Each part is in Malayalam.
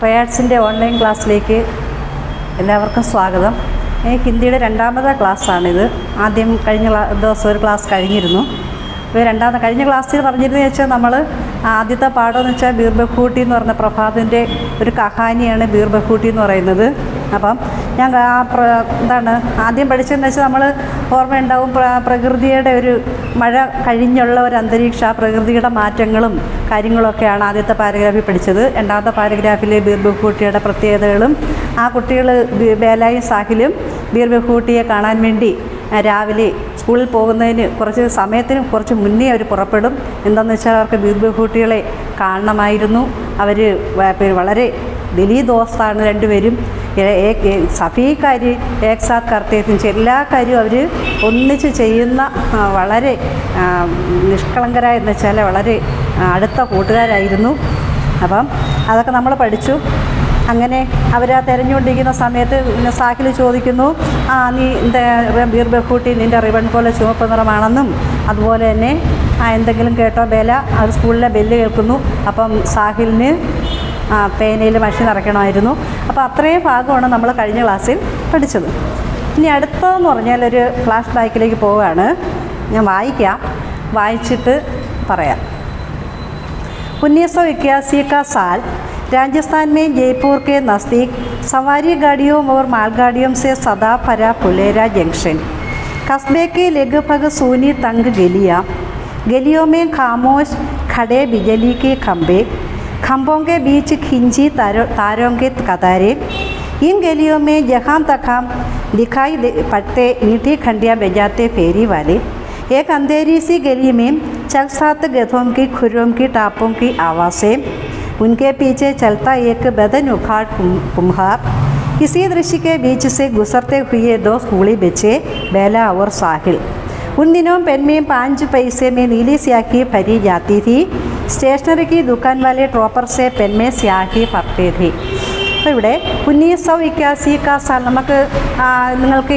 ട്രയാഡ്സിൻ്റെ ഓൺലൈൻ ക്ലാസ്സിലേക്ക് എല്ലാവർക്കും സ്വാഗതം. ഹിന്ദിയുടെ രണ്ടാമത്തെ ക്ലാസ്സാണിത്. ആദ്യം കഴിഞ്ഞ ദിവസം ഒരു ക്ലാസ് കഴിഞ്ഞിരുന്നു. അപ്പോൾ കഴിഞ്ഞ ക്ലാസ്സിൽ പറഞ്ഞിരുന്നത് വെച്ചാൽ നമ്മൾ ആദ്യത്തെ പാഠമെന്ന് വെച്ചാൽ ബീർ ബഖൂട്ടി എന്ന് പറഞ്ഞ പ്രഭാതിൻ്റെ ഒരു കഹാനിയാണ് ബീർ ബഖൂട്ടി എന്ന് പറയുന്നത്. അപ്പം ഞാൻ ആദ്യം പഠിച്ചതെന്ന് വെച്ചാൽ നമ്മൾ ഓർമ്മയുണ്ടാവും പ്രകൃതിയുടെ ഒരു മഴ കഴിഞ്ഞുള്ള ഒരു അന്തരീക്ഷം, ആ പ്രകൃതിയുടെ മാറ്റങ്ങളും കാര്യങ്ങളൊക്കെയാണ് ആദ്യത്തെ പാരഗ്രാഫിൽ പഠിച്ചത്. രണ്ടാമത്തെ പാരഗ്രാഫിലെ ബീർ ബഖൂട്ടിയുടെ പ്രത്യേകതകളും ആ കുട്ടികൾ ബേലായും സാഹിലും ബീർ ബഖൂട്ടിയെ കാണാൻ വേണ്ടി രാവിലെ സ്കൂളിൽ പോകുന്നതിന് കുറച്ച് മുന്നേ അവർ പുറപ്പെടും. എന്താണെന്ന് വെച്ചാൽ അവർക്ക് ബീർ ബഖൂട്ടികളെ കാണണമായിരുന്നു. അവർ വളരെ ദിലീ ദോസ്താണ് രണ്ടുപേരും. സഫീ കാര്യം ഏക് സാത്ത് കർത്തേത്തും എല്ലാ കാര്യവും അവർ ഒന്നിച്ച് ചെയ്യുന്ന വളരെ നിഷ്കളങ്കരായ എന്ന് വെച്ചാൽ വളരെ അടുത്ത കൂട്ടുകാരായിരുന്നു. അപ്പം അതൊക്കെ നമ്മൾ പഠിച്ചു. അങ്ങനെ അവരാ തിരഞ്ഞുകൊണ്ടിരിക്കുന്ന സമയത്ത് സാഹിൽ ചോദിക്കുന്നു, നീ ബീർ ബഖൂട്ടി നിൻ്റെ റിബൺ പോലെ ചുവപ്പ് നിറമാണെന്നും അതുപോലെ തന്നെ എന്തെങ്കിലും കേട്ടോ ബേല, അത് സ്കൂളിലെ ബെല്ല് കേൾക്കുന്നു. അപ്പം സാഹിലിന് പേനയിൽ മഷി നിറയ്ക്കണമായിരുന്നു. അപ്പോൾ അത്രയും ഭാഗമാണ് നമ്മൾ കഴിഞ്ഞ ക്ലാസ്സിൽ പഠിച്ചത്. ഇനി അടുത്തതെന്ന് പറഞ്ഞാൽ ഒരു ഫ്ലാഷ് ബാക്കിലേക്ക് പോവുകയാണ്. ഞാൻ വായിച്ചിട്ട് പറയാം. 1981 का साल राजस्थान में जयपुर के नज़दीक सवारी गाड़ियों और मालगाड़ियों से सदा भरा फुलेरा जंक्शन। कस्बे के लगभग सूनी तंग गलियों में खामोश खड़े बिजली के खंभों के बीच खिंची तारों के कतारें। इन गलियों में जहाँ तहाँ दिखाई पड़ते मीठी खंडियाँ बजाते फेरी वाले। एक अंधेरी सी गली में चकसात गधों की खुरों की टापों की आवाज़ें। उनके पीछे चलता एक बदन उखाड़ कुम्हार। इसी दृश्य के बीच से गुजरते हुए दो स्कूली बच्चे बेला और साहिल। उन दिनों पेन में 5 पैसे में नीली स्याही भरी जाती थी। स्टेशनरी की दुकान वाले ड्रॉपर से पेन में स्याही भरते थे. അപ്പോൾ ഇവിടെ 1981 का साल നമുക്ക് നിങ്ങൾക്ക്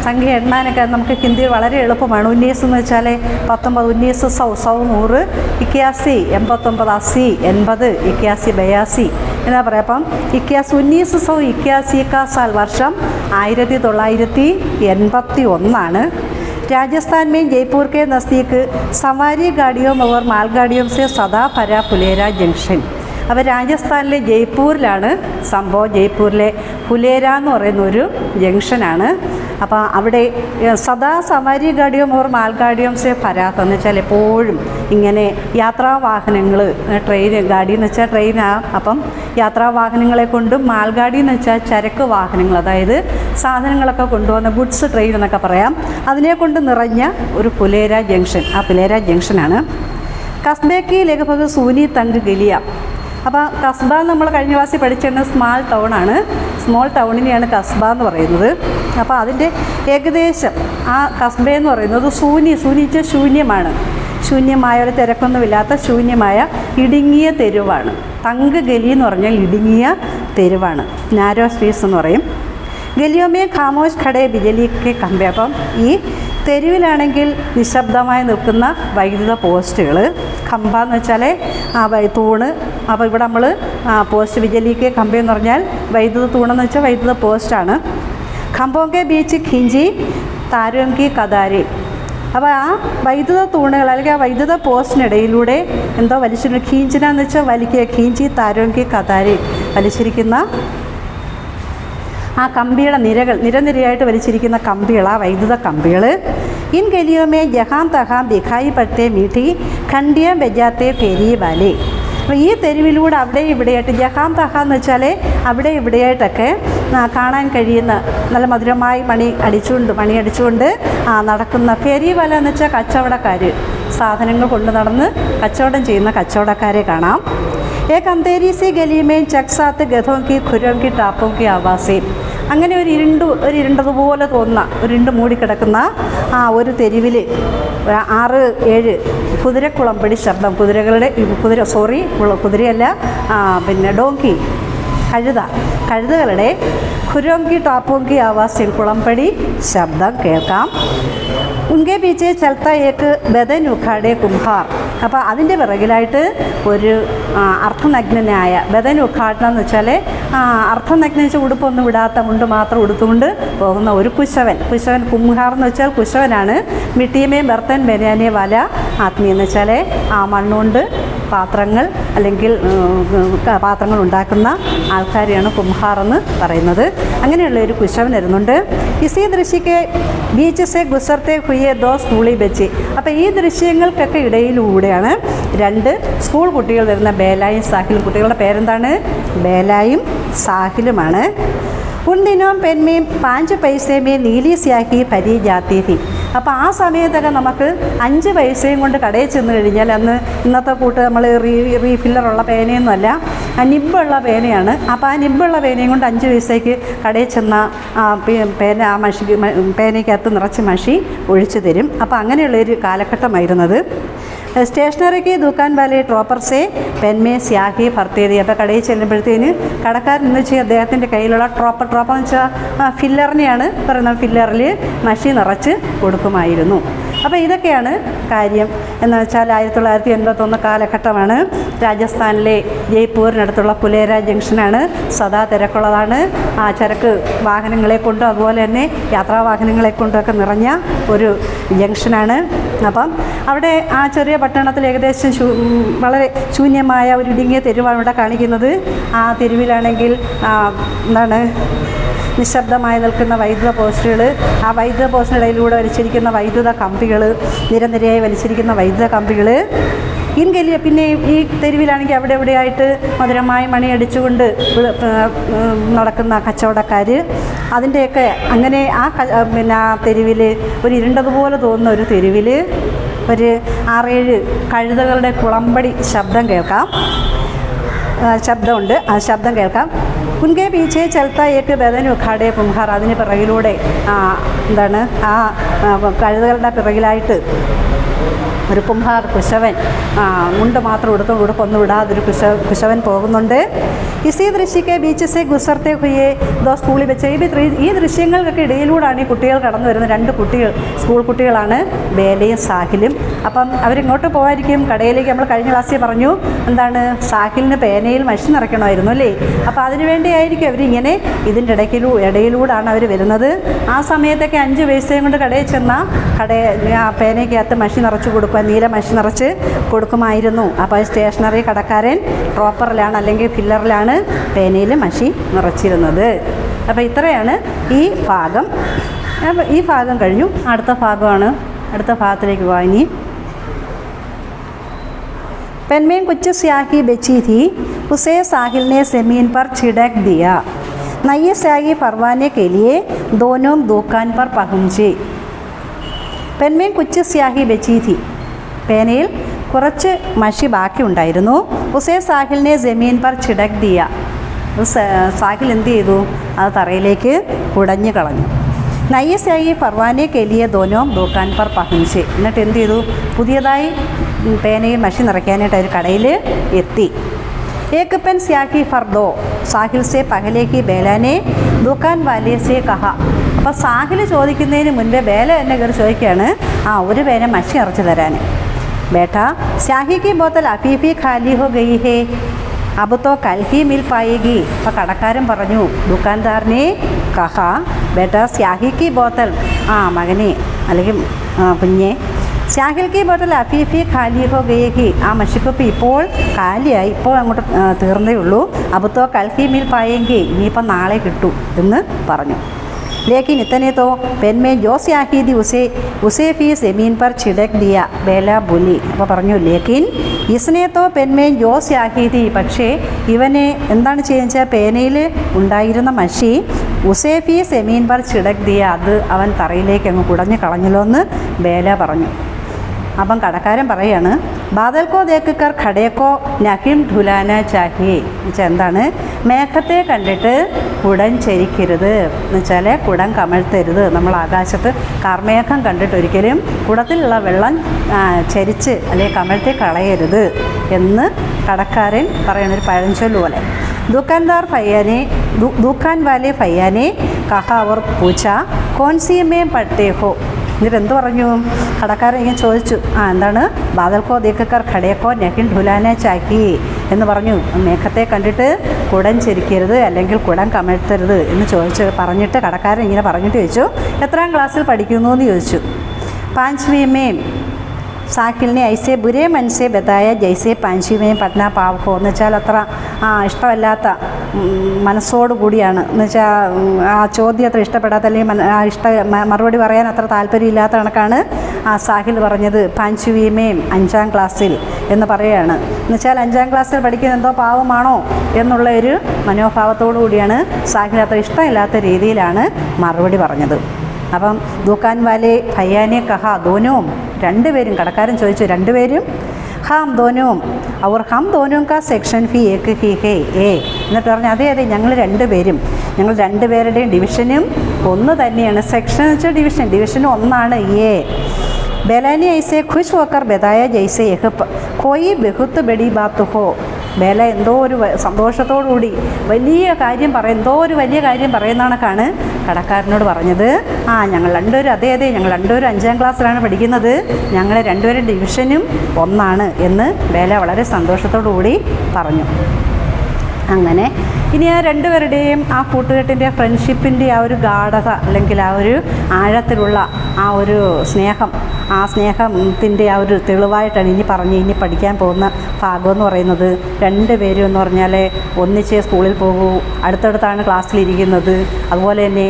സംഖ്യ എണ്ണാനൊക്കെ നമുക്ക് ഹിന്ദിയിൽ വളരെ എളുപ്പമാണ്. 19 എന്ന് വെച്ചാൽ 19, 1900, 81, 89, 80, 80, 81, 82 എന്നാ പറയാം. അപ്പം 1981 का साल വർഷം 1981. राजस्थान में जयपुर के नज़दीक सवारी गाड़ियों और मालगाड़ियों से सदा भरा फुलेरा जंक्शन. അപ്പോൾ രാജസ്ഥാനിലെ ജയ്പൂരിലാണ് സംഭവം. ജയ്പൂരിലെ ഫുലേര എന്ന് പറയുന്നൊരു ജംഗ്ഷനാണ്. അപ്പോൾ അവിടെ സദാ സവാരി ഗാഡിയും ഓർ മാൽഗാഡിയും സെ പരാത്ത എന്ന് വെച്ചാൽ എപ്പോഴും ഇങ്ങനെ യാത്രാവാഹനങ്ങൾ, ഗാഡി എന്ന് വെച്ചാൽ ട്രെയിനാണ്. അപ്പം യാത്രാവാഹനങ്ങളെ കൊണ്ടും മാൽഗാഡി എന്ന് വെച്ചാൽ ചരക്ക് വാഹനങ്ങൾ, അതായത് സാധനങ്ങളൊക്കെ കൊണ്ടുവന്ന ഗുഡ്സ് ട്രെയിൻ എന്നൊക്കെ പറയാം, അതിനെ കൊണ്ട് നിറഞ്ഞ ഒരു ഫുലേര ജംഗ്ഷൻ. ആ ഫുലേര ജംഗ്ഷനാണ്. കസ്ബേക്ക് ലഗഭഗ് സൂനി തങ്ക് ഗലിയ. അപ്പോൾ കസ്ബ നമ്മൾ കഴിഞ്ഞ ക്ലാസ്സിൽ പഠിച്ചിരുന്നത് സ്മാൾ ടൗണാണ്. സ്മോൾ ടൗണിനെയാണ് കസ്ബ എന്ന് പറയുന്നത്. അപ്പോൾ അതിൻ്റെ ഏകദേശം ആ കസ്ബ എന്ന് പറയുന്നത് സൂനിച്ച് ശൂന്യമാണ്. ശൂന്യമായ ഒരു തിരക്കൊന്നുമില്ലാത്ത ശൂന്യമായ ഇടുങ്ങിയ തെരുവാണ്. തങ്ക് ഗലി എന്ന് പറഞ്ഞാൽ ഇടുങ്ങിയ തെരുവാണ്. നാരോ സ്ട്രീറ്റ്സ് എന്ന് പറയും. ഗലിയോമേ ഖാമോഷ് ഖടേ ബിജലിക്ക് കമ്പേ. അപ്പം ഈ തെരുവിലാണെങ്കിൽ നിശബ്ദമായി നിൽക്കുന്ന വൈദ്യുത പോസ്റ്റുകൾ. ഖമ്പ എന്ന് വെച്ചാൽ തൂണ്. അപ്പോൾ ഇവിടെ നമ്മൾ പോസ്റ്റ് ബിജലിക്ക് കമ്പ എന്ന് പറഞ്ഞാൽ വൈദ്യുത തൂണെന്ന് വെച്ചാൽ വൈദ്യുത പോസ്റ്റാണ്. ഖമ്പോങ്കെ ബീച്ച് ഖിഞ്ചി താരോങ്കി കതാരി. അപ്പോൾ ആ വൈദ്യുത തൂണുകൾ അല്ലെങ്കിൽ ആ വൈദ്യുത പോസ്റ്റിനിടയിലൂടെ എന്തോ വലിച്ചിട്ടുണ്ട്. ഖീഞ്ചിന എന്ന് വെച്ചാൽ വലിക്കുക. ഖീഞ്ചി താരോങ്കി കതാരി വലിച്ചിരിക്കുന്ന ആ കമ്പിയുടെ നിരനിരയായിട്ട് വലിച്ചിരിക്കുന്ന കമ്പികൾ, ആ വൈദ്യുത കമ്പികൾ. ഇൻ ഗലിയോമേ ജഹാം തഹാം ദിഖായി പട്ടേ മീഠി ഖണ്ഡിയ ബജാത്തെ ഫേരി വാലേ. അപ്പോൾ ഈ തെരുവിലൂടെ അവിടെ ഇവിടെയായിട്ട്, ജഹാം തഹാം എന്ന് വെച്ചാൽ അവിടെ ഇവിടെയായിട്ടൊക്കെ കാണാൻ കഴിയുന്ന നല്ല മധുരമായി മണി അടിച്ചുകൊണ്ട് നടക്കുന്ന ഫേരി വാല എന്ന് വെച്ചാൽ കച്ചവടക്കാർ, സാധനങ്ങൾ കൊണ്ട് നടന്ന് കച്ചവടം ചെയ്യുന്ന കച്ചവടക്കാരെ കാണാം. एक अंधेरी सी गली में चकसात गधों की खुरों की टापों की आवाज़ें. അങ്ങനെ ഒരു ഇരുണ്ടതുപോലെ തോന്നുന്ന ഇരുണ്ട് മൂടിക്കിടക്കുന്ന ഒരു തെരുവിൽ 6-7 കുതിരക്കുളമ്പടി ശബ്ദം. കുതിരയല്ല, പിന്നെ ഡോങ്കി, കഴുതകളുടെ ഖുരോങ്കി ടാപ്പോങ്കി ആവാസിൽ കുളമ്പടി ശബ്ദം കേൾക്കാം. ഉൻകെ പീച്ചെ ചലത്ത ഏക്ക് ബദൻ ഉഖാടെ കുംഹാർ. അപ്പോൾ അതിൻ്റെ പിറകിലായിട്ട് ഒരു അർത്ഥനഗ്നനായ ബദൻ ഉദ്ഘാടനം എന്ന് വെച്ചാൽ അർത്ഥനഗ്നം വെച്ചാൽ ഉടുപ്പൊന്നും വിടാത്ത മുണ്ട് മാത്രം ഉടുത്തുകൊണ്ട് പോകുന്ന ഒരു കുശവൻ. കുംഹാർ എന്ന് വെച്ചാൽ കുശവനാണ്. മിട്ടിയമേ ബർത്തൻ ബനിയാനെ വല ആത്മീയ എന്ന് വെച്ചാൽ മണ്ണുകൊണ്ട് പാത്രങ്ങൾ അല്ലെങ്കിൽ പാത്രങ്ങൾ ഉണ്ടാക്കുന്ന ആൾക്കാരെയാണ് കുംഹാർ എന്ന് പറയുന്നത്. അങ്ങനെയുള്ള ഒരു കുശവൻ വരുന്നുണ്ട്. ഇസി ദൃശ്യക്ക് ബീച്ച് സെ ഗുസർത്തെ ഹുയെ ദോ സ്കൂളിൽ വെച്ച്. അപ്പോൾ ഈ ദൃശ്യങ്ങൾക്കൊക്കെ ഇടയിലൂടെയാണ് രണ്ട് സ്കൂൾ കുട്ടികൾ വരുന്ന, ബേലായും സാഹിലും. കുട്ടികളുടെ പേരെന്താണ്? ബേലായും സാഹിലുമാണ്. ഉൻ ദിനോം പെൻമേം 5 പൈസമേ നീലി സ്യാഹി പരി ജാത്തി थी. അപ്പോൾ ആ സമയത്തൊക്കെ നമുക്ക് 5 പൈസയും കൊണ്ട് കടയിൽ ചെന്ന് കഴിഞ്ഞാൽ, അന്ന് ഇന്നത്തെ കൂട്ട് നമ്മൾ റീഫില്ലറുള്ള പേനയൊന്നുമല്ല, നിബ്ബുള്ള പേനയാണ്. അപ്പോൾ ആ നിബ്ബുള്ള പേനയും കൊണ്ട് 5 പൈസയ്ക്ക് കടയിൽ ചെന്ന പേന ആ പേനയ്ക്കകത്ത് നിറച്ച് മഷി ഒഴിച്ചു തരും. അപ്പോൾ അങ്ങനെയുള്ളൊരു കാലഘട്ടമായിരുന്നത്. സ്റ്റേഷനറിക്ക് ദുക്കാൻ വാലെ ട്രോപ്പർസെ പെൻമേ സ്യാഹി ഭർത്തേരി. അപ്പോൾ കടയിൽ ചെല്ലുമ്പോഴത്തേന് കടക്കാരൻ എന്ന് വെച്ചാൽ അദ്ദേഹത്തിൻ്റെ കയ്യിലുള്ള ട്രോപ്പർ എന്ന് വെച്ചാൽ ഫില്ലറിനെയാണ് പറയുന്നത്, ഫില്ലറിൽ മഷി നിറച്ച് കൊടുക്കുമായിരുന്നു. അപ്പോൾ ഇതൊക്കെയാണ് കാര്യം. എന്ന് വെച്ചാൽ 1981 കാലഘട്ടമാണ്. രാജസ്ഥാനിലെ ജയ്പൂരിനടുത്തുള്ള പുലേര ജംഗ്ഷനാണ്. സദാ തിരക്കുള്ളതാണ്. ചരക്ക് വാഹനങ്ങളെ കൊണ്ടും അതുപോലെ തന്നെ യാത്രാ വാഹനങ്ങളെ കൊണ്ടുമൊക്കെ നിറഞ്ഞ ഒരു ജംഗ്ഷനാണ്. അപ്പം അവിടെ ആ ചെറിയ പട്ടണത്തിൽ ഏകദേശം വളരെ ശൂന്യമായ ഒരു ഇടുങ്ങിയ തെരുവാണ് ഇവിടെ കാണിക്കുന്നത്. ആ തെരുവിലാണെങ്കിൽ എന്താണ് നിശബ്ദമായി നിൽക്കുന്ന വൈദ്യുത പോസ്റ്റുകൾ, ആ വൈദ്യുത പോസ്റ്റിനിടയിലൂടെ വലിച്ചിരിക്കുന്ന വൈദ്യുത കമ്പികൾ, നിരനിരയായി വലിച്ചിരിക്കുന്ന വൈദ്യുത കമ്പികൾ. ഇൻകലിയ പിന്നെ ഈ തെരുവിലാണെങ്കിൽ അവിടെ എവിടെയായിട്ട് മധുരമായി മണിയടിച്ചുകൊണ്ട് നടക്കുന്ന കച്ചവടക്കാർ. അതിൻ്റെയൊക്കെ അങ്ങനെ ആ തെരുവിൽ ഒരു ഇരുണ്ടതുപോലെ തോന്നുന്ന ഒരു തെരുവിൽ ഒരു 6-7 കഴുതകളുടെ കുളമ്പടി ശബ്ദമുണ്ട്. ആ ശബ്ദം കേൾക്കാം. ഉൻകെ പീച്ചെ ചലത്ത ഏക്ക് ബദൻ ഉഖാടെ കുംഹാർ. അതിന് പിറകിലൂടെ എന്താണ് ആ കഴുതകളുടെ പിറകിലായിട്ട് ഒരു കുംഹാർ കുശവൻ, മുണ്ട് മാത്രം ഉടുപ്പൊന്നും വിടാതൊരു കുശവൻ പോകുന്നുണ്ട്. ഇസി ദൃശ്യക്ക് ബീച്ച് സെ ഗുസർത്തെ ഹുയെ ദോ സ്കൂളിൽ വെച്ച്. ഈ ദൃശ്യങ്ങൾക്കൊക്കെ ഇടയിലൂടെയാണ് ഈ കുട്ടികൾ കടന്നു വരുന്നത്. 2 കുട്ടികൾ, സ്കൂൾ കുട്ടികളാണ്, ബേലയും സാഹിലും. അപ്പം അവരിങ്ങോട്ട് പോകാതിരിക്കും കടയിലേക്ക്. നമ്മൾ കഴിഞ്ഞ ക്ലാസ്സിൽ പറഞ്ഞു എന്താണ്, സാഹിലിന് പേനയിൽ മഷി നിറയ്ക്കണമായിരുന്നു അല്ലേ. അപ്പോൾ അതിനു വേണ്ടിയായിരിക്കും അവരിങ്ങനെ ഇതിൻ്റെ ഇടയിലൂടെയാണ് അവർ വരുന്നത്. ആ സമയത്തൊക്കെ 5 പൈസയും കൊണ്ട് കടയിൽ ചെന്നാൽ പേനയ്ക്കകത്ത് മഷി നിറച്ച് കൊടുക്കും, നീല മഷി നിറച്ച് കൊടുക്കുമായിരുന്നു. അപ്പോൾ സ്റ്റേഷനറി കടക്കാരൻ ട്രോപ്പറിലാണ് അല്ലെങ്കിൽ ഫില്ലറിലാണ് പേനയിൽ മഷി നിറച്ചിരുന്നത്. അപ്പോൾ ഇത്രയാണ് ഈ ഭാഗം. അപ്പോൾ ഈ ഭാഗം കഴിഞ്ഞു. അടുത്ത ഭാഗത്തിലേക്ക് പോകാം. ഇനി पेन कुछ स्याही बची थी, उसे साहिल ने ज़मीन पर छिड़क दिया. नई स्याही भरवाने के लिए दोनों दुकान पर पहुँचे. पेन में कुछ स्याही बची थी. പേനയിൽ കുറച്ച് മഷി ബാക്കി ഉണ്ടായിരുന്നു. ഉസേ സാഹിലിനെ ജമീൻ പർ ചിടക് ദിയ. സാഹിൽ എന്ത് ചെയ്തു? അത് തറയിലേക്ക് കുടഞ്ഞു കളഞ്ഞു. നയ്യ സ്യാഹി ഫർവാനെ കെലിയ ദോനോം ദുക്കാൻ പർ പഹുഞ്ചെ. എന്നിട്ട് എന്ത് ചെയ്തു? പുതിയതായി പേനയിൽ മഷി നിറയ്ക്കാനായിട്ട് ഒരു കടയിൽ എത്തി. ഏക് പെൻ സ്യാഹി ഫർ ദോ സാഹിൽ സെ പഹലേക്ക് ബേലാനെ ദുക്കാൻ വാലേ സെ കഹ. അപ്പോൾ സാഹിൽ ചോദിക്കുന്നതിന് മുൻപേ ബേല എന്നെ കയറി ചോദിക്കുകയാണ്, ഒരു പേന മഷി നിറച്ച് തരാൻ. बेटा स्याही की बोतल अभी भी खाली हो गई है, अब तो कल ही मिल पाएगी. അപ്പോൾ കടക്കാരൻ പറഞ്ഞു, ദുക്കാൻദാറിനെ കഹ ബേട്ട സ്യാഹി കി ബോത്തൽ, മകനെ അല്ലെങ്കിൽ കുഞ്ഞെ, സ്യാഹിൽ കി ബോത്തൽ അഭി ഭി ഖാലി ഹോ ഗയി. ആ മഷിക്കുപ്പി ഇപ്പോൾ കാലിയായി, ഇപ്പോൾ അങ്ങോട്ട് തീർന്നേ ഉള്ളൂ. अब तो कल ही मिल पाएंगे, ഇനിയിപ്പം നാളെ കിട്ടൂ എന്ന് പറഞ്ഞു. लेकिन इतने तो पेन में जो स्याही थी उसे भी ज़मीन पर छिड़क दिया. बेला बोली. അപ്പോൾ പറഞ്ഞു, ലേക്കിൻ ഇസ്നെ തോ പെൻമേൻ ജോ സ്യാഹി थी. പക്ഷേ ഇവനെ എന്താണ് ചെയ്യുക? പേനയിൽ ഉണ്ടായിരുന്ന മഷി ഉസേഫി സെമീൻ പർ ചിടക് ദിയ, അത് അവൻ തറയിലേക്ക് അങ്ങ് കുടഞ്ഞു കളഞ്ഞല്ലോ എന്ന് ബേല പറഞ്ഞു. അപ്പം കടക്കാരൻ പറയാണ്, ബാദൽക്കോ ദേക്കർ ഖടേക്കോ നഹിം ധുലാന ചാഹിയെ. എന്നുവെച്ചാൽ എന്താണ്? മേഘത്തെ കണ്ടിട്ട് കുടം ചരിക്കരുത് എന്ന് വെച്ചാൽ കുടം കമഴ്ത്തരുത്. നമ്മൾ ആകാശത്ത് കാർമേഘം കണ്ടിട്ട് ഒരിക്കലും കുടത്തിലുള്ള വെള്ളം ചരിച്ച് അല്ലെങ്കിൽ കമഴ്ത്തി കളയരുത് എന്ന് കടക്കാരൻ പറയണൊരു പഴഞ്ചൊല്ല് പോലെ. दुकान वाले भैया ने कहा और पूछा, कौन सी में पढ़ते हो? എന്നിട്ട് എന്ത് പറഞ്ഞു? കടക്കാരൻ ഇങ്ങനെ ചോദിച്ചു, എന്താണ് ബാദൽക്കോ ദേക്കർ ഖടയക്കോ നെക്കിൽ ഢുലാനെ ചാക്കി എന്ന് പറഞ്ഞു. മേഘത്തെ കണ്ടിട്ട് കുടം ചെരിക്കരുത്, അല്ലെങ്കിൽ കുടം കമഴ്ത്തരുത് എന്ന് പറഞ്ഞിട്ട് കടക്കാരൻ ഇങ്ങനെ പറഞ്ഞിട്ട് ചോദിച്ചു, എത്രാം ക്ലാസ്സിൽ പഠിക്കുന്നു എന്ന് ചോദിച്ചു. 5वीं में സാഹിൽ ने ऐसे बुरे मन से बताया जैसे 5वीं में पढ़ना पाप हो. എന്ന് വെച്ചാൽ അത്ര ഇഷ്ടമല്ലാത്ത മനസ്സോടു കൂടിയാണ്. എന്ന് വെച്ചാൽ ആ ചോദ്യം അത്ര ഇഷ്ടപ്പെടാത്ത, അല്ലെങ്കിൽ മറുപടി പറയാൻ അത്ര താല്പര്യമില്ലാത്ത കണക്കാണ് സാഹിൽ പറഞ്ഞത്. 5वीं में 5ാം ക്ലാസ്സിൽ എന്ന് പറയുകയാണ്. എന്ന് വെച്ചാൽ 5ാം ക്ലാസ്സിൽ പഠിക്കുന്നത് എന്തോ പാവമാണോ എന്നുള്ള ഒരു മനോഭാവത്തോടു കൂടിയാണ് സാഹിൽ അത്ര ഇഷ്ടമില്ലാത്ത രീതിയിലാണ് മറുപടി പറഞ്ഞത്. അപ്പം ദുക്കാൻ വാലെ ഭയ്യാനെ കഹ ദോനവും, രണ്ടുപേരും, കടക്കാരൻ ചോദിച്ചു, രണ്ടുപേരും ഹാം ദോനവും അവർ ഹം ദോനവും കാ സെക്ഷൻ ഫീ ഏക്ക് ഹി ഹേ ഏ എന്നിട്ട് പറഞ്ഞു, അതെ ഞങ്ങൾ രണ്ടുപേരും, ഞങ്ങൾ രണ്ടുപേരുടെയും ഡിവിഷനും ഒന്ന് തന്നെയാണ്. സെക്ഷൻ എന്ന് വെച്ചാൽ ഡിവിഷനും ഒന്നാണ്. ഏ ബേലാനി ഐസെ ഖുഷ് ഹോക്കർ ബതായ ജൈസെ യഹ് കോയി ബഹുത്ത് ബഡി ബാത്ത് ഹോ. ബേല എന്തോ ഒരു സന്തോഷത്തോടുകൂടി വലിയ കാര്യം എന്തോ ഒരു വലിയ കാര്യം പറയുന്ന കണക്കാണ് കടക്കാരനോട് പറഞ്ഞത്. ഞങ്ങൾ രണ്ടുപേരും ഞങ്ങൾ രണ്ടുപേരും 5ാം ക്ലാസ്സിലാണ് പഠിക്കുന്നത്, ഞങ്ങളെ രണ്ടുപേരും ഡിവിഷനും ഒന്നാണ് എന്ന് ബേല വളരെ സന്തോഷത്തോടു കൂടി പറഞ്ഞു. അങ്ങനെ ഇനി ആ രണ്ടുപേരുടെയും ആ കൂട്ടുകെട്ടിൻ്റെ ഫ്രണ്ട്ഷിപ്പിൻ്റെ ആ ഒരു ഗാഢത, അല്ലെങ്കിൽ ആ ഒരു ആഴത്തിലുള്ള ആ ഒരു സ്നേഹം, ആ സ്നേഹത്തിൻ്റെ ആ ഒരു തെളിവായിട്ടാണ് ഇനി പഠിക്കാൻ പോകുന്ന ഭാഗം എന്ന് പറയുന്നത്. രണ്ടുപേരും എന്ന് പറഞ്ഞാൽ ഒന്നിച്ചേ സ്കൂളിൽ പോകൂ, അടുത്തടുത്താണ് ക്ലാസ്സിലിരിക്കുന്നത്. അതുപോലെ തന്നെ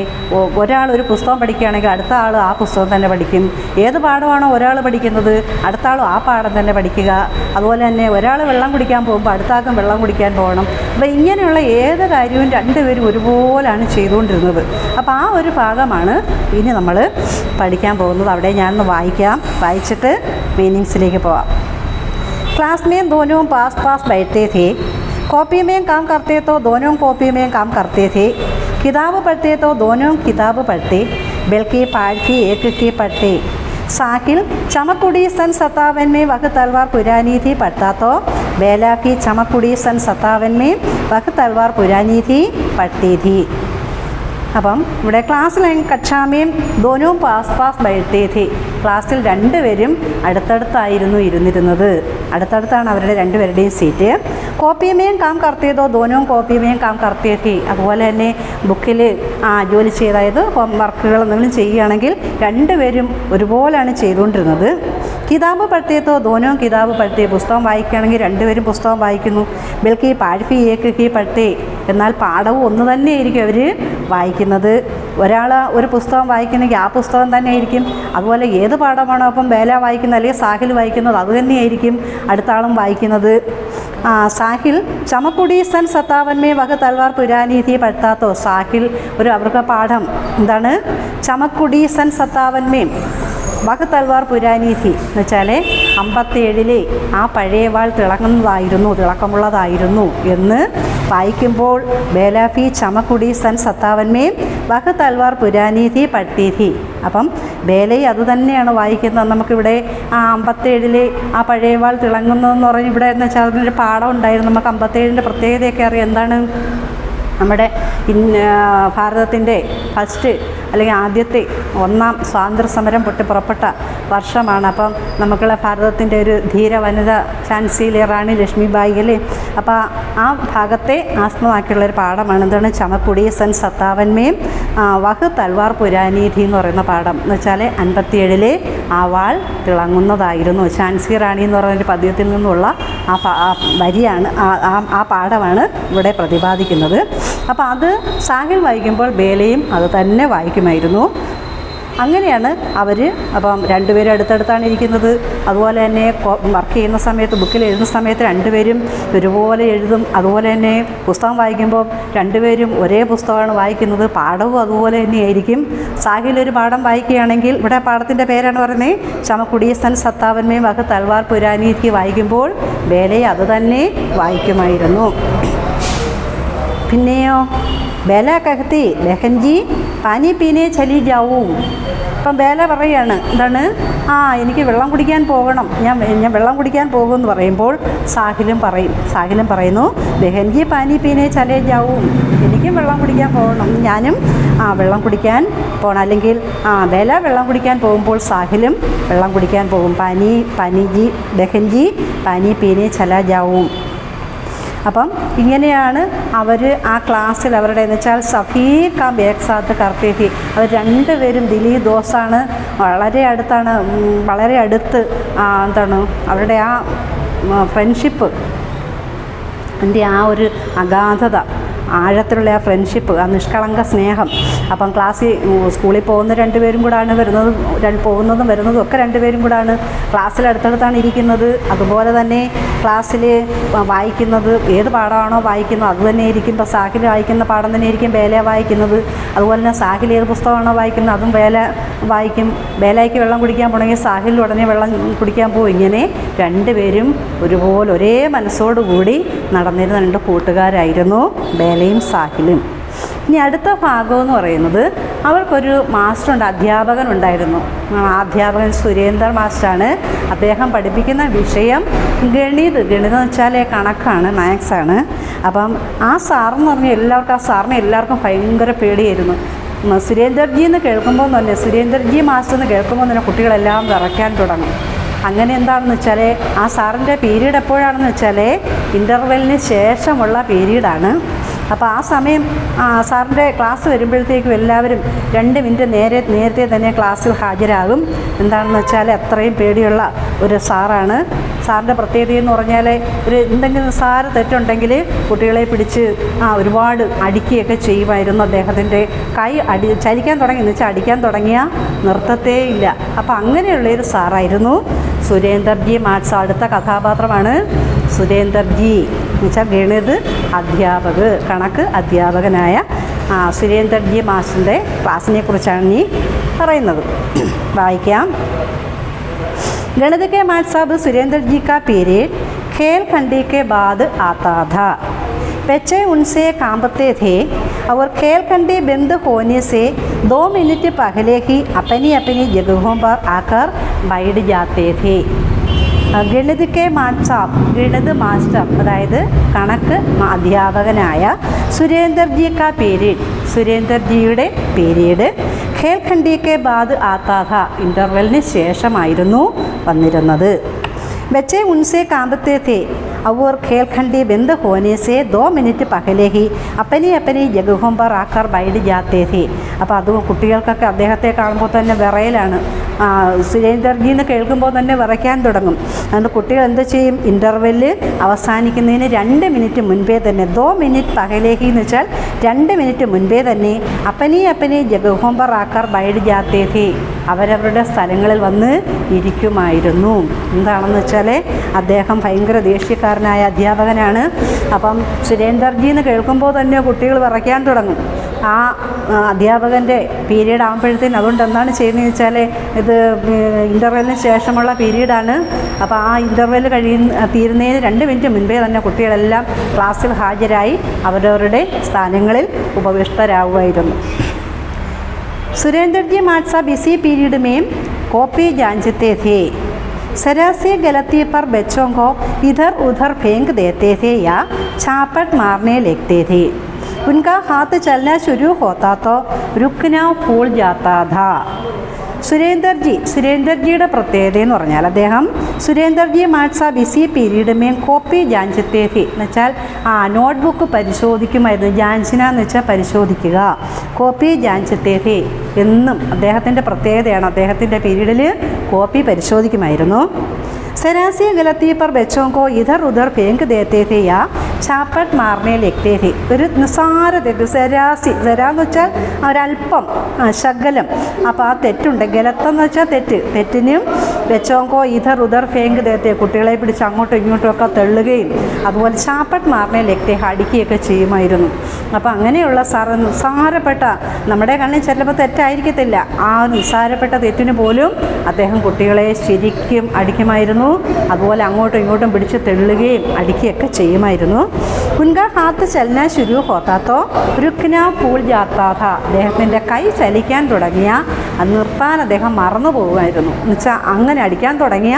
ഒരാൾ ഒരു പുസ്തകം പഠിക്കുകയാണെങ്കിൽ അടുത്ത ആൾ ആ പുസ്തകം തന്നെ പഠിക്കും. ഏത് പാഠമാണോ ഒരാൾ പഠിക്കുന്നത് അടുത്ത ആളും ആ പാഠം തന്നെ പഠിക്കുക. അതുപോലെ തന്നെ ഒരാൾ വെള്ളം കുടിക്കാൻ പോകുമ്പോൾ അടുത്ത ആൾക്കും വെള്ളം കുടിക്കാൻ പോകണം. അപ്പോൾ ഇങ്ങനെയുള്ള ഏത് കാര്യവും രണ്ടുപേരും ഒരുപോലാണ് ചെയ്തുകൊണ്ടിരുന്നത്. അപ്പോൾ ആ ഒരു ഭാഗമാണ് ഇനി നമ്മൾ പഠിക്കാൻ പോകുന്നത്. അവിടെ ഞാനൊന്ന് വായിച്ചിട്ട് മീനിങ്സിലേക്ക് പോവാം. क्लास में दोनों पास बैठते थे. कॉपी में काम करते तो दोनों कॉपी में काम करते थे. किताब पढ़ते तो दोनों किताब पढ़ते, बल्कि पाठ की एक की पढ़ते. साहिल चमकुड़ी सन 57 में वह तलवार पुरानी थी पढ़ता तो बेला की चमकुड़ी सन 57 में वह तलवार पुरानी थी पढ़ती थी. അപ്പം ഇവിടെ ക്ലാസ്സിൽ കക്ഷാമയും ദോനവും പാസ് ബൈഠേ ഥേ. ക്ലാസ്സിൽ രണ്ടുപേരും അടുത്തടുത്തായിരുന്നു ഇരുന്നിരുന്നത്. അടുത്തടുത്താണ് അവരുടെ രണ്ടുപേരുടെയും സീറ്റ്. കോപ്പിമേയും കാം കർത്തിയതോ ദോനവും കോപ്പിമേയും കാം കർത്തിയേ ഥേ. അതുപോലെ തന്നെ ബുക്കിൽ ജോലി ചെയ്തായത് വർക്കുകൾ എന്തെങ്കിലും ചെയ്യുകയാണെങ്കിൽ രണ്ടുപേരും ഒരുപോലെയാണ് ചെയ്തുകൊണ്ടിരുന്നത്. കിതാബ് പഠിത്തോ ദോനവും കിതാബ് പഠിത്തേ. പുസ്തകം വായിക്കുകയാണെങ്കിൽ രണ്ടുപേരും പുസ്തകം വായിക്കുന്നു. ബൽക്കി പാഴ്ഫി ഏക്ക് ഹി പഠിത്തേ. എന്നാൽ പാഠവും ഒന്ന് തന്നെയായിരിക്കും അവർ വായിക്കുന്നത്. ഒരാൾ ഒരു പുസ്തകം വായിക്കുന്നെങ്കിൽ ആ പുസ്തകം തന്നെ ആയിരിക്കും. അതുപോലെ ഏത് പാഠമാണോ അപ്പം ബേല വായിക്കുന്നത് അല്ലെങ്കിൽ സാഹിൽ വായിക്കുന്നത് അത് തന്നെയായിരിക്കും അടുത്ത ആളും വായിക്കുന്നത്. സാഹിൽ ചമക്കുടി സൻ 57 में वह तलवार पुरानी थी पढ़ता तो. സാഹിൽ അവർക്ക് പാഠം എന്താണ്? ചമക്കുടി സൻ 57 में വഹ തൽവാർ പുരാനി ഥി എന്ന് വെച്ചാൽ 57 ആ പഴയ വാൾ തിളക്കമുള്ളതായിരുന്നു എന്ന് വായിക്കുമ്പോൾ ബേലാഫി ചമക്കുടി സൻ 57 में വഹ തൽവാർ പുരാനി ഥി പഠിത്തി ഥി. അപ്പം ബേലയെ അത് തന്നെയാണ് വായിക്കുന്നത്. നമുക്കിവിടെ 57 ആ പഴയ വാൾ തിളങ്ങുന്നതെന്ന് പറഞ്ഞ് ഇവിടെ എന്ന് വെച്ചാൽ അതിനൊരു പാഠം ഉണ്ടായിരുന്നു. നമുക്ക് 57 പ്രത്യേകതയൊക്കെ അറിയാം. എന്താണ്? നമ്മുടെ ഭാരതത്തിൻ്റെ ഫസ്റ്റ് അല്ലെങ്കിൽ ആദ്യത്തെ ഒന്നാം സ്വാതന്ത്ര്യ സമരം പൊട്ടിപ്പുറപ്പെട്ട വർഷമാണ്. അപ്പം നമുക്കുള്ള ഭാരതത്തിൻ്റെ ഒരു ധീര വനിത ഝാൻസി റാണി ലക്ഷ്മിബായി അല്ലേ. അപ്പോൾ ആ ഭാഗത്തെ ആസ്പദമാക്കിയുള്ളൊരു പാഠമാണ്. എന്താണ്? ചമക്കുടി സൻ 57 में വഹ് തൽവാർ പുരാനി ഥി എന്ന് പറയുന്ന പാഠം. എന്ന് വെച്ചാൽ 57 ആ വാൾ തിളങ്ങുന്നതായിരുന്നു. ഝാൻസി റാണി എന്ന് പറയുന്നൊരു പദ്യത്തിൽ നിന്നുള്ള ആ വരിയാണ്, ആ പാഠമാണ് ഇവിടെ പ്രതിപാദിക്കുന്നത്. അപ്പോൾ അത് സാഹിൽ വായിക്കുമ്പോൾ ബേലയും അത് തന്നെ വായിക്കുമായിരുന്നു. അങ്ങനെയാണ് അവർ. അപ്പം രണ്ടുപേരും അടുത്തടുത്താണ് ഇരിക്കുന്നത്. അതുപോലെ തന്നെ വർക്ക് ചെയ്യുന്ന സമയത്ത്, ബുക്കിൽ എഴുതുന്ന സമയത്ത് രണ്ടുപേരും ഒരുപോലെ എഴുതും. അതുപോലെ തന്നെ പുസ്തകം വായിക്കുമ്പോൾ രണ്ടുപേരും ഒരേ പുസ്തകമാണ് വായിക്കുന്നത്. പാഠവും അതുപോലെ തന്നെയായിരിക്കും. സാഹിൽ ഒരു പാഠം വായിക്കുകയാണെങ്കിൽ ഇവിടെ പാഠത്തിൻ്റെ പേരാണ് പറയുന്നത് ചമക്കുടി സൻ 57 में വഹ തൽവാർ പുരാനി ഥി വായിക്കുമ്പോൾ ബേലയെ അത് തന്നെ വായിക്കുമായിരുന്നു. പിന്നെയോ ബേല കഹത്തി ബഹൻജി പാനി പീനെ ചലി ജാവൂ. അപ്പം ബേല പറയുകയാണ് എന്താണ്, എനിക്ക് വെള്ളം കുടിക്കാൻ പോകണം, ഞാൻ വെള്ളം കുടിക്കാൻ പോകുമെന്ന് പറയുമ്പോൾ സാഹിലും പറയുന്നു ബഹൻജി പാനി പീനെ ചലേ ജാവൂ, എനിക്കും വെള്ളം കുടിക്കാൻ പോകണം, ഞാനും വെള്ളം കുടിക്കാൻ പോകണം. അല്ലെങ്കിൽ ബേല വെള്ളം കുടിക്കാൻ പോകുമ്പോൾ സാഹിലും വെള്ളം കുടിക്കാൻ പോകും. ബഹൻജി പാനി പീനെ ചലാ ജാവൂ. അപ്പം ഇങ്ങനെയാണ് അവർ ആ ക്ലാസ്സിൽ അവരുടെ എന്ന് വെച്ചാൽ സഫീ കാ ബേക് സാത്ത് കർത്തേഹി, അവർ രണ്ടുപേരും ദിലി ദോസാണ്, വളരെ അടുത്ത് എന്താണ് അവരുടെ ആ ഫ്രണ്ട്ഷിപ്പ്, എൻ്റെ ആ ഒരു അഗാധത, ആഴത്തിലുള്ള ആ ഫ്രണ്ട്ഷിപ്പ്, ആ നിഷ്കളങ്ക സ്നേഹം. അപ്പം സ്കൂളിൽ പോകുന്ന രണ്ടുപേരും കൂടാണ് പോകുന്നതും വരുന്നതും ഒക്കെ രണ്ടുപേരും കൂടാണ്. ക്ലാസ്സിൽ അടുത്തടുത്താണ് ഇരിക്കുന്നത്. അതുപോലെ തന്നെ ക്ലാസ്സിൽ വായിക്കുന്നത് ഏത് പാഠമാണോ വായിക്കുന്നത് അത് തന്നെ ആയിരിക്കും. ഇപ്പോൾ സാഹിൽ വായിക്കുന്ന പാഠം തന്നെ ആയിരിക്കും ബേല വായിക്കുന്നത്. അതുപോലെ തന്നെ സാഹിൽ ഏത് പുസ്തകമാണോ വായിക്കുന്നത് അതും ബേല വായിക്കും. ബേലയ്ക്ക് വെള്ളം കുടിക്കാൻ പോകണമെങ്കിൽ സാഹിൽ ഉടനെ വെള്ളം കുടിക്കാൻ പോകും. ഇങ്ങനെ രണ്ടുപേരും ഒരുപോലെ ഒരേ മനസ്സോടുകൂടി നടന്നിരുന്ന രണ്ട് കൂട്ടുകാരായിരുന്നു ബേലയും സാഹിലും. ഇനി അടുത്ത ഭാഗം എന്ന് പറയുന്നത് അവർക്കൊരു മാസ്റ്ററുണ്ട്, അധ്യാപകനുണ്ടായിരുന്നു. അധ്യാപകൻ സുരേന്ദ്ര മാസ്റ്ററാണ്. അദ്ദേഹം പഠിപ്പിക്കുന്ന വിഷയം ഗണിതം എന്ന് വെച്ചാൽ കണക്കാണ്, മാത്സാണ്. അപ്പം ആ സാറെന്ന് പറഞ്ഞാൽ സാറിനെ എല്ലാവർക്കും ഭയങ്കര പേടിയായിരുന്നു. സുരേന്ദർജി എന്ന് കേൾക്കുമ്പോൾ തന്നെ, സുരേന്ദർജി മാസ്റ്റർ എന്ന് കേൾക്കുമ്പോൾ തന്നെ കുട്ടികളെല്ലാം വിറയ്ക്കാൻ തുടങ്ങും. അങ്ങനെ എന്താണെന്ന് വെച്ചാൽ ആ സാറിൻ്റെ പീരീഡ് എപ്പോഴാണെന്ന് വെച്ചാൽ ഇൻ്റർവെല്ലിന് ശേഷമുള്ള പീരീഡാണ്. അപ്പോൾ ആ സമയം സാറിൻ്റെ ക്ലാസ് വരുമ്പോഴത്തേക്കും എല്ലാവരും 2 മിനിറ്റ് നേരത്തെ തന്നെ ക്ലാസ്സിൽ ഹാജരാകും. എന്താണെന്ന് വെച്ചാൽ അത്രയും പേടിയുള്ള ഒരു സാറാണ്. സാറിൻ്റെ പ്രത്യേകത എന്ന് പറഞ്ഞാൽ എന്തെങ്കിലും നിസ്സാര തെറ്റുണ്ടെങ്കിൽ കുട്ടികളെ പിടിച്ച് ഒരുപാട് അടിക്കുകയൊക്കെ ചെയ്യുമായിരുന്നു. അദ്ദേഹത്തിൻ്റെ കൈ ചലിക്കാൻ തുടങ്ങി എന്ന് വെച്ചാൽ അടിക്കാൻ തുടങ്ങിയാൽ നിർത്തത്തേ ഇല്ല. അപ്പോൾ അങ്ങനെയുള്ളൊരു സാറായിരുന്നു സുരേന്ദർജി മാത്സ്. അടുത്ത കഥാപാത്രമാണ് സുരേന്ദർജി എന്ന് വെച്ചാൽ ഗണിത് കണക്ക് അധ്യാപകനായ സുരേന്ദർജി മാസ്റ്ററിൻ്റെ ക്ലാസ്സിനെ കുറിച്ചാണ് ഈ പറയുന്നത്. വായിക്കാം. गणित के मास्टर साहब सुरेंद्र जी का पीरियड खेल खंडी के बाद आता था। बच्चे उनसे कांपते थे और खेल खंडी बंद होने से 2 मिनट पहले ही अपनी अपनी जगहों पर आकर बैठ जाते थे. ഗണിത് കെ മാസ്റ്റർ, ഗണിത് മാസ്റ്റർ അതായത് കണക്ക് അധ്യാപകനായ സുരേന്ദർജി കാ period, സുരേന്ദർജിയുടെ period Khel ഖണ്ഡി K ബാദ് ആത്താ Tha, ഇൻ്റർവെല്ലിന് ശേഷമായിരുന്നു വന്നിരുന്നത്. बच्चे उनसे कांपते थे और खेल खंडी बंद होने से 2 मिनट पहले ही अपनी अपनी जगहों पर आकर बैठ जाते थे. അപ്പോൾ അത് കുട്ടികൾക്കൊക്കെ അദ്ദേഹത്തെ കാണുമ്പോൾ തന്നെ വിറയലാണ്. സുരേന്ദർജി എന്ന് കേൾക്കുമ്പോൾ തന്നെ വിറയ്ക്കാൻ തുടങ്ങും. അതുകൊണ്ട് കുട്ടികൾ എന്ത് ചെയ്യും, ഇൻ്റർവെല്ല് അവസാനിക്കുന്നതിന് 2 മിനിറ്റ് മുൻപേ തന്നെ 2 മിനിറ്റ് പഹലേഹി എന്ന് വെച്ചാൽ 2 മിനിറ്റ് മുൻപേ തന്നെ അപ്പനി ജഗഹോം പർ ആക്കർ ബൈഡ് ജാത്തേ ഥേ, അവരവരുടെ സ്ഥലങ്ങളിൽ വന്ന് ഇരിക്കുമായിരുന്നു. എന്താണെന്ന് വെച്ചാൽ അദ്ദേഹം ഭയങ്കര ദേഷ്യക്കാരനായ അധ്യാപകനാണ്. അപ്പം സുരേന്ദർജി എന്ന് കേൾക്കുമ്പോൾ തന്നെ കുട്ടികൾ വിറയ്ക്കാൻ തുടങ്ങും. ആ അധ്യാപകൻ്റെ പീരീഡ് ആകുമ്പോഴത്തേന് അതുകൊണ്ട് എന്താണ് ചെയ്യുന്നതെന്ന് വെച്ചാൽ ഇത് ഇൻ്റർവെല്ലിന് ശേഷമുള്ള പീരീഡാണ്. അപ്പോൾ ആ ഇൻ്റർവെല്ല് തീരുന്നതിന് 2 മിനിറ്റ് മുൻപേ തന്നെ കുട്ടികളെല്ലാം ക്ലാസ്സിൽ ഹാജരായി അവരവരുടെ സ്ഥാനങ്ങളിൽ ഉപവിഷ്ടരാകുമായിരുന്നു. सुरेंद्र जी मास्टर साहब इसी पीरियड में कॉपी जांचते थे. सरासी गलती पर बच्चों को इधर उधर फेंक देते थे या छापट मारने लगते थे. उनका हाथ चलना शुरू होता तो रुकना भूल जाता था. സുരേന്ദർജിയുടെ പ്രത്യേകത എന്ന് പറഞ്ഞാൽ അദ്ദേഹം സുരേന്ദർജി മാസ്റ്റർ സാബ് ഇസി പീരീഡ് മേ കോപ്പി ജാഞ്ചത്തെ ഥി എന്ന് വെച്ചാൽ നോട്ട്ബുക്ക് പരിശോധിക്കുമായിരുന്നു. ജാഞ്ചിന എന്ന് വെച്ചാൽ പരിശോധിക്കുക, കോപ്പി ജാഞ്ചത്തെ ഥി എന്നും അദ്ദേഹത്തിൻ്റെ പ്രത്യേകതയാണ്. അദ്ദേഹത്തിൻ്റെ പീരീഡിൽ കോപ്പി പരിശോധിക്കുമായിരുന്നു. സരാസി ഗലത്തി പർ ബച്ചോं को इधर उधर फेंक देते थे या ചാപ്പട്ട് മാർനെ ലെക്തേ थे. ഒരു നിസ്സാര തെറ്റ്, സരാന്ന് വെച്ചാൽ ഒരല്പം ശകലം, അപ്പോൾ ആ തെറ്റുണ്ട്. ഗലത്തെന്ന് വെച്ചാൽ തെറ്റിനും ബച്ചോങ്കോ ഇധർ ഉധർ ഫേങ്ക് ദേത്തെ, കുട്ടികളെ പിടിച്ച് അങ്ങോട്ടും ഇങ്ങോട്ടും ഒക്കെ തള്ളുകയും അതുപോലെ ചാപ്പട്ട് മാർനെ ലെക്തേ അടിക്കുകയൊക്കെ ചെയ്യുമായിരുന്നു. അപ്പോൾ അങ്ങനെയുള്ള നിസ്സാരപ്പെട്ട, നമ്മുടെ കണ്ണിൽ ചിലപ്പോൾ തെറ്റായിരിക്കത്തില്ല, ആ നിസ്സാരപ്പെട്ട തെറ്റിന് പോലും അദ്ദേഹം കുട്ടികളെ ശരിക്കും അടിക്കുമായിരുന്നു. അതുപോലെ അങ്ങോട്ടും ഇങ്ങോട്ടും പിടിച്ച് തെള്ളുകയും അടിക്കുകയൊക്കെ ചെയ്യുമായിരുന്നു. ഉൻകാ ഹാത്ത് ചലന ശുരു ഹോത്താത്തോ രുക്ന പൂൾ ജാത്താഥ. അദ്ദേഹത്തിൻ്റെ കൈ ചലിക്കാൻ തുടങ്ങിയ അത് നിർത്താൻ അദ്ദേഹം മറന്നു പോകുമായിരുന്നു. എന്നുവെച്ചാൽ അങ്ങനെ അടിക്കാൻ തുടങ്ങിയ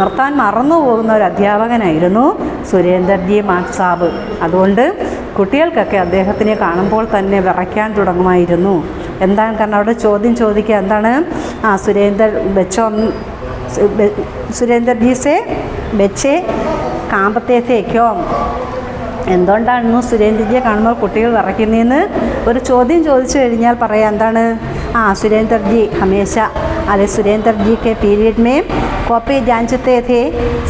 നിർത്താൻ മറന്നു പോകുന്ന ഒരു അധ്യാപകനായിരുന്നു സുരേന്ദർജി മാറ്റ് സാബ്. അതുകൊണ്ട് കുട്ടികൾക്കൊക്കെ അദ്ദേഹത്തിനെ കാണുമ്പോൾ തന്നെ വിറയ്ക്കാൻ തുടങ്ങുമായിരുന്നു. എന്താണ്? കാരണം അവിടെ ചോദ്യം ചോദിക്കുക എന്താണ്? സുരേന്ദർജി സെ ബെച്ചെ കാമ്പത്തെ थे क्यों? എന്തുകൊണ്ടായിരുന്നു സുരേന്ദ്രജിയെ കാണുമ്പോൾ കുട്ടികൾ വിറയ്ക്കുന്നതെന്ന് ഒരു ചോദ്യം ചോദിച്ചു കഴിഞ്ഞാൽ പറയാം എന്താണ്? സുരേന്ദർജി ഹമേശ सुरेंद्र के पीरियड में कॉपी जांचते थे,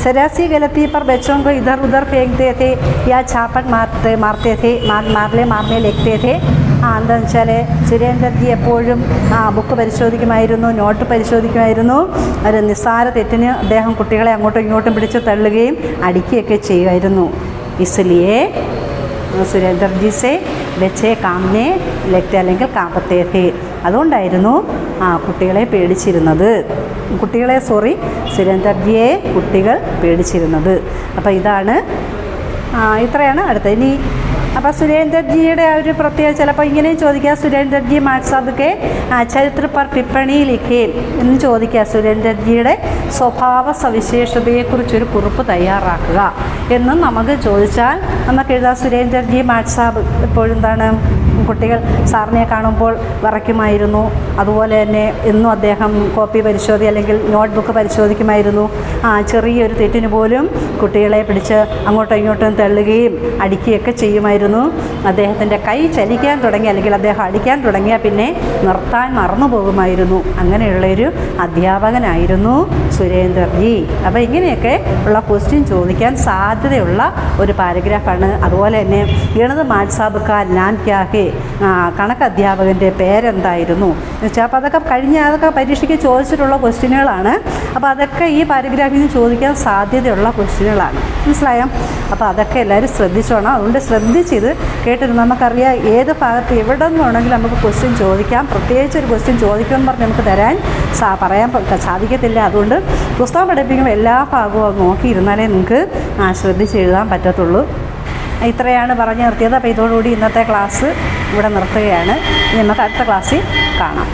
सरासी गलती पर बच्चों को इधर उधर फेंकते थे या छापट मारते थे, मारने लिखते थे. എന്താണെന്ന് വെച്ചാൽ സുരേന്ദ്രജി എപ്പോഴും ബുക്ക് പരിശോധിക്കുമായിരുന്നു, നോട്ട് പരിശോധിക്കുമായിരുന്നു. ഒരു നിസ്സാര തെറ്റിന് അദ്ദേഹം കുട്ടികളെ അങ്ങോട്ടും ഇങ്ങോട്ടും പിടിച്ച് തള്ളുകയും അടിക്കുകയൊക്കെ ചെയ്യുമായിരുന്നു. ഇസ്ലിയെ സുരേന്ദ്രജി സെ ബച്ചെ കാമനെ ലഗ്തെ അല്ലെങ്കിൽ കാമ്പത്തെ थे. അതുകൊണ്ടായിരുന്നു കുട്ടികളെ പേടിച്ചിരുന്നത്. സുരേന്ദ്രജിയെ കുട്ടികൾ പേടിച്ചിരുന്നത്. അപ്പോൾ ഇതാണ് ഇത്രയാണ് അടുത്തത്. ഇനി അപ്പോൾ സുരേന്ദ്രജിയുടെ ഒരു പ്രത്യേക ചിലപ്പോൾ ഇങ്ങനെ ചോദിക്കുക, സുരേന്ദ്രജി മാറ്റ് സാബ് കെ ചരിത്ര പർ ടിപ്പണി ലിഖേ എന്ന് ചോദിക്കുക. സുരേന്ദ്രജിയുടെ സ്വഭാവ സവിശേഷതയെക്കുറിച്ചൊരു കുറിപ്പ് തയ്യാറാക്കുക എന്നും നമുക്ക് ചോദിച്ചാൽ നമുക്ക് എഴുതാം. സുരേന്ദ്രജി മാറ്റ് സാബ് എപ്പോഴും എന്താണ്, കുട്ടികൾ സാറിനെ കാണുമ്പോൾ വിറയ്ക്കുമായിരുന്നു. അതുപോലെ തന്നെ എന്നും അദ്ദേഹം കോപ്പി അല്ലെങ്കിൽ നോട്ട് ബുക്ക് പരിശോധിക്കുമായിരുന്നു. ചെറിയൊരു തെറ്റിന് പോലും കുട്ടികളെ പിടിച്ച് അങ്ങോട്ടും ഇങ്ങോട്ടും തള്ളുകയും അടിക്കുകയൊക്കെ ചെയ്യുമായിരുന്നു. അദ്ദേഹത്തിൻ്റെ കൈ ചലിക്കാൻ തുടങ്ങി അല്ലെങ്കിൽ അദ്ദേഹം അടിക്കാൻ തുടങ്ങിയാൽ പിന്നെ നിർത്താൻ മറന്നു പോകുമായിരുന്നു. അങ്ങനെയുള്ളൊരു അധ്യാപകനായിരുന്നു സുരേന്ദ്രജി. അപ്പോൾ ഇങ്ങനെയൊക്കെ ഉള്ള ക്വസ്റ്റ്യൻ ചോദിക്കാൻ സാധ്യതയുള്ള ഒരു പാരഗ്രാഫാണ്. അതുപോലെ തന്നെ ഗണിത് മാറ്റ് സാബ് കാ നാം ക്യാ ഹേ, കണക്ക് അധ്യാപകൻ്റെ പേരെന്തായിരുന്നു എന്ന് വെച്ചാൽ അപ്പോൾ അതൊക്കെ പരീക്ഷയ്ക്ക് ചോദിച്ചിട്ടുള്ള ക്വസ്റ്റ്യനുകളാണ്. അപ്പോൾ അതൊക്കെ ഈ പാരഗ്രാഫിൽ നിന്ന് ചോദിക്കാൻ സാധ്യതയുള്ള ക്വസ്റ്റ്യനുകളാണ്. മനസ്സിലായോ? അപ്പോൾ അതൊക്കെ എല്ലാവരും ശ്രദ്ധിച്ചോണം. അതുകൊണ്ട് ശ്രദ്ധിച്ചിത് കേട്ടിരുന്നു. നമുക്കറിയാം ഏത് ഭാഗത്ത് എവിടെ നിന്നാണെങ്കിലും നമുക്ക് ക്വസ്റ്റ്യൻ ചോദിക്കാം. പ്രത്യേകിച്ച് ഒരു ക്വസ്റ്റ്യൻ ചോദിക്കുമെന്ന് പറഞ്ഞ് നമുക്ക് തരാൻ പറയാൻ സാധിക്കത്തില്ല. അതുകൊണ്ട് പുസ്തകം പഠിപ്പിക്കുമ്പോൾ എല്ലാ ഭാഗവും നോക്കിയിരുന്നാലേ നിങ്ങൾക്ക് ശ്രദ്ധിച്ച് എഴുതാൻ പറ്റത്തുള്ളൂ. ഇത്രയാണ് പറഞ്ഞു നിർത്തിയത്. അപ്പോൾ ഇതോടുകൂടി ഇന്നത്തെ ക്ലാസ് ഇവിടെ നിർത്തുകയാണ്. നമുക്ക് അടുത്ത ക്ലാസ്സിൽ കാണാം.